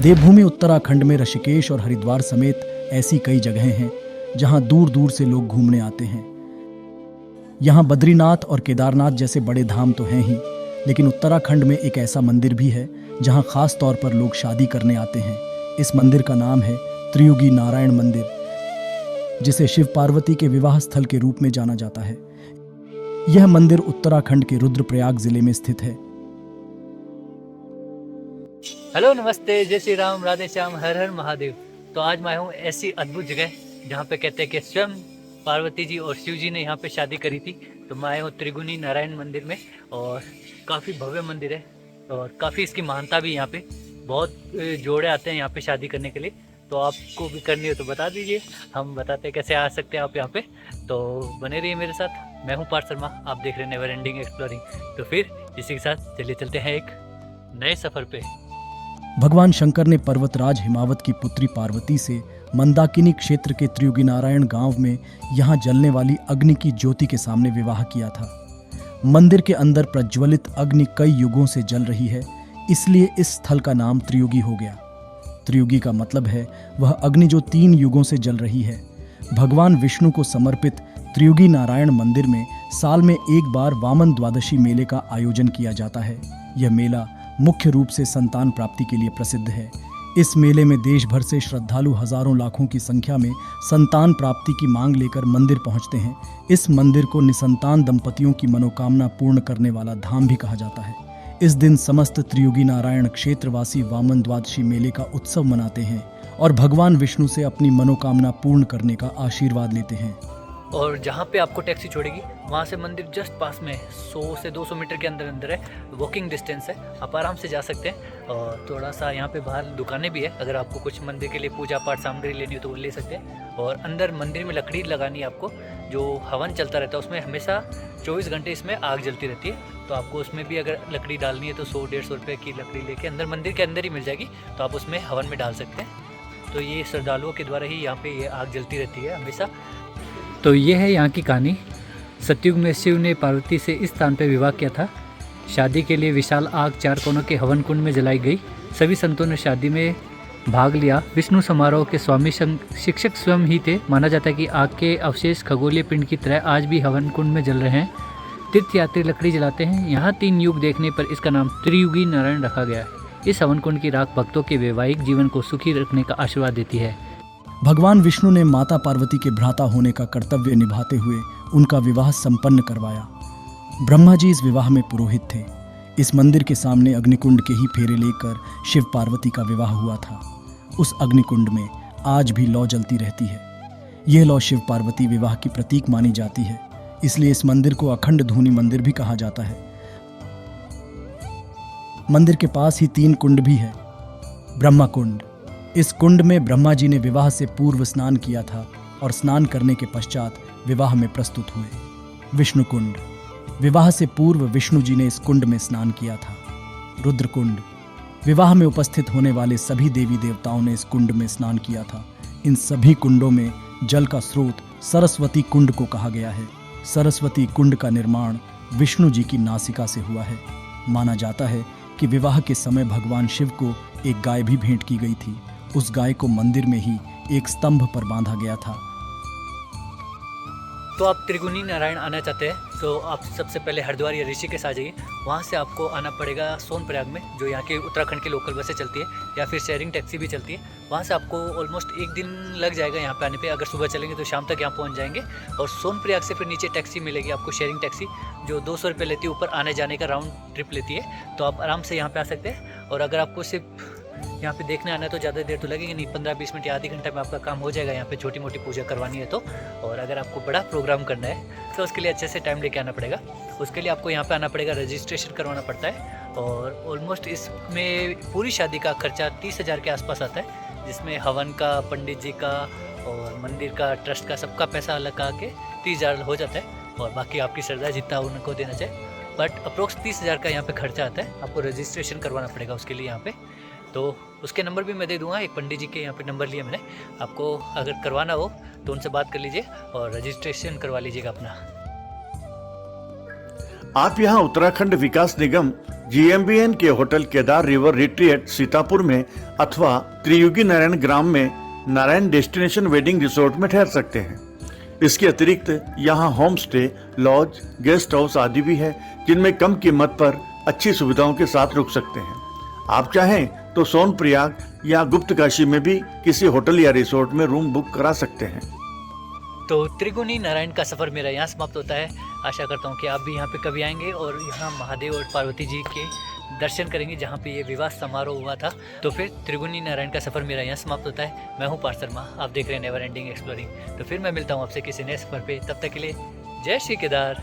देवभूमि उत्तराखंड में ऋषिकेश और हरिद्वार समेत ऐसी कई जगहें हैं जहां दूर दूर से लोग घूमने आते हैं। यहाँ बद्रीनाथ और केदारनाथ जैसे बड़े धाम तो हैं ही, लेकिन उत्तराखंड में एक ऐसा मंदिर भी है जहाँ खास तौर पर लोग शादी करने आते हैं। इस मंदिर का नाम है त्रियुगी नारायण मंदिर, जिसे शिव पार्वती के विवाह स्थल के रूप में जाना जाता है। यह मंदिर उत्तराखंड के रुद्रप्रयाग जिले में स्थित है। हेलो, नमस्ते, जय श्री राम, राधे श्याम, हर हर महादेव। तो आज मैं हूँ ऐसी अद्भुत जगह जहाँ पे कहते हैं कि स्वयं पार्वती जी और शिव जी ने यहाँ पे शादी करी थी। तो मैं आया हूँ त्रिगुनी नारायण मंदिर में, और काफ़ी भव्य मंदिर है और काफ़ी इसकी महानता भी। यहाँ पे बहुत जोड़े आते हैं यहाँ पे शादी करने के लिए। तो आपको भी करनी हो तो बता दीजिए, हम बताते हैं कैसे आ सकते हैं आप यहाँ पे। तो बने रहिए मेरे साथ। मैं हूँ पार्थ शर्मा, आप देख रहे हैं नेवर एंडिंग एक्सप्लोरिंग। तो फिर इसी के साथ चलिए चलते हैं एक नए सफ़र पे। भगवान शंकर ने पर्वतराज हिमावत की पुत्री पार्वती से मंदाकिनी क्षेत्र के त्रियुगी नारायण गांव में यहाँ जलने वाली अग्नि की ज्योति के सामने विवाह किया था। मंदिर के अंदर प्रज्वलित अग्नि कई युगों से जल रही है, इसलिए इस स्थल का नाम त्रियुगी हो गया। त्रियुगी का मतलब है वह अग्नि जो 3 युगों से जल रही है। भगवान विष्णु को समर्पित त्रियुगी नारायण मंदिर में साल में एक बार वामन द्वादशी मेले का आयोजन किया जाता है। यह मेला मुख्य रूप से संतान प्राप्ति के लिए प्रसिद्ध है। इस मेले में देश भर से श्रद्धालु हजारों लाखों की संख्या में संतान प्राप्ति की मांग लेकर मंदिर पहुंचते हैं। इस मंदिर को निसंतान दंपतियों की मनोकामना पूर्ण करने वाला धाम भी कहा जाता है। इस दिन समस्त त्रियुगी नारायण क्षेत्रवासी वामन द्वादशी मेले का उत्सव मनाते हैं और भगवान विष्णु से अपनी मनोकामना पूर्ण करने का आशीर्वाद लेते हैं। और जहाँ पे आपको टैक्सी छोड़ेगी वहाँ से मंदिर जस्ट पास में 100 से 200 मीटर के अंदर है। वॉकिंग डिस्टेंस है, आप आराम से जा सकते हैं। और थोड़ा सा यहाँ पे बाहर दुकानें भी है, अगर आपको कुछ मंदिर के लिए पूजा पाठ सामग्री लेनी हो तो वो ले सकते हैं। और अंदर मंदिर में लकड़ी लगानी है आपको, जो हवन चलता रहता है उसमें हमेशा 24 घंटे इसमें आग जलती रहती है। तो आपको उसमें भी अगर लकड़ी डालनी है तो 100-150 रुपये की लकड़ी लेके अंदर मंदिर के अंदर ही मिल जाएगी, तो आप उसमें हवन में डाल सकते हैं। तो ये श्रद्धालुओं के द्वारा ही यहाँ पे ये आग जलती रहती है हमेशा। तो ये है यहाँ की कहानी। सतयुग में शिव ने पार्वती से इस स्थान पर विवाह किया था। शादी के लिए विशाल आग 4 कोनों के हवन कुंड में जलाई गई। सभी संतों ने शादी में भाग लिया। विष्णु समारोह के स्वामी शिक्षक स्वयं ही थे। माना जाता है कि आग के अवशेष खगोलीय पिंड की तरह आज भी हवन कुंड में जल रहे हैं। तीर्थयात्री लकड़ी जलाते हैं। यहाँ 3 युग देखने पर इसका नाम त्रियुगी नारायण रखा गया है। इस हवन कुंड की राख भक्तों के वैवाहिक जीवन को सुखी रखने का आशीर्वाद देती है। भगवान विष्णु ने माता पार्वती के भ्राता होने का कर्तव्य निभाते हुए उनका विवाह संपन्न करवाया। ब्रह्मा जी इस विवाह में पुरोहित थे। इस मंदिर के सामने अग्निकुंड के ही फेरे लेकर शिव पार्वती का विवाह हुआ था। उस अग्निकुंड में आज भी लौ जलती रहती है। यह लौ शिव पार्वती विवाह की प्रतीक मानी जाती है, इसलिए इस मंदिर को अखंड धूनी मंदिर भी कहा जाता है। मंदिर के पास ही 3 कुंड भी है। ब्रह्मा कुंड, इस कुंड में ब्रह्मा जी ने विवाह से पूर्व स्नान किया था और स्नान करने के पश्चात विवाह में प्रस्तुत हुए। विष्णु कुंड, विवाह से पूर्व विष्णु जी ने इस कुंड में स्नान किया था। रुद्र कुंड, विवाह में उपस्थित होने वाले सभी देवी देवताओं ने इस कुंड में स्नान किया था। इन सभी कुंडों में जल का स्रोत सरस्वती कुंड को कहा गया है। सरस्वती कुंड का निर्माण विष्णु जी की नासिका से हुआ है। माना जाता है कि विवाह के समय भगवान शिव को एक गाय भी भेंट की गई थी। उस गाय को मंदिर में ही एक स्तंभ पर बांधा गया था। तो आप त्रिगुनी नारायण आना चाहते हैं तो आप सबसे पहले हरिद्वार या ऋषिकेश आ जाइए। वहाँ से आपको आना पड़ेगा सोनप्रयाग में, जो यहाँ के उत्तराखंड की लोकल बसें चलती है, या फिर शेयरिंग टैक्सी भी चलती है। वहाँ से आपको ऑलमोस्ट 1 दिन लग जाएगा यहाँ पे आने पे। अगर सुबह चलेंगे तो शाम तक यहाँ पहुँच जाएंगे। और सोनप्रयाग से फिर नीचे टैक्सी मिलेगी आपको, शेयरिंग टैक्सी, जो 200 रुपये लेती है, ऊपर आने जाने का राउंड ट्रिप लेती है। तो आप आराम से यहाँ पे आ सकते हैं। और अगर आपको सिर्फ यहाँ पे देखने आना है तो ज़्यादा देर तो लगेगी नहीं, 15-20 मिनट या आधे घंटे में आपका काम हो जाएगा। यहाँ पे छोटी मोटी पूजा करवानी है तो। और अगर आपको बड़ा प्रोग्राम करना है तो उसके लिए अच्छे से टाइम लेके आना पड़ेगा। उसके लिए आपको यहाँ पे आना पड़ेगा, रजिस्ट्रेशन करवाना पड़ता है। और ऑलमोस्ट इसमें पूरी शादी का खर्चा 30,000 के आसपास आता है, जिसमें हवन का, पंडित जी का और मंदिर का, ट्रस्ट का, सबका पैसा अलग आके 30,000 हो जाता है। और बाकी आपकी श्रद्धा जितना उनको देना चाहे, बट अप्रोक्स 30,000 का यहाँ पे खर्चा आता है। आपको रजिस्ट्रेशन करवाना पड़ेगा उसके लिए यहाँ पे। तो उसके नंबर भी मैं दे दूंगा। एक पंडित जी के यहाँ पे नंबर लिया मैंने। आपको अगर करवाना हो तो उनसे बात कर लीजिए और रजिस्ट्रेशन करवा लीजिएगा अपना। आप यहाँ उत्तराखंड विकास निगम GMBN के hotel Kedar river retreat Sitapur में अथवा त्रियुगी नारायण ग्राम में नारायण डेस्टिनेशन वेडिंग रिसोर्ट में ठहर सकते हैं। इसके अतिरिक्त यहाँ home stay, lodge, guest house आदि भी है, जिनमें कम कीमत पर अच्छी सुविधाओं के साथ रुक सकते हैं। आप चाहें तो सोनप्रयाग या गुप्त काशी में भी किसी होटल या रिसोर्ट में रूम बुक करा सकते हैं। तो त्रिगुनी नारायण का सफ़र मेरा यहाँ समाप्त होता है। आशा करता हूँ कि आप भी यहाँ पे कभी आएंगे और यहाँ महादेव और पार्वती जी के दर्शन करेंगे जहाँ पे ये विवाह समारोह हुआ था। तो फिर त्रिगुनी नारायण का सफ़र मेरा यहाँ समाप्त होता है। मैं हूँ पार्थ शर्मा, आप देख रहे हैं नेवर एंडिंग एक्सप्लोरिंग। तो फिर मैं मिलता हूँ आपसे किसी नए सफ़र पे, तब तक के लिए जय श्री केदार।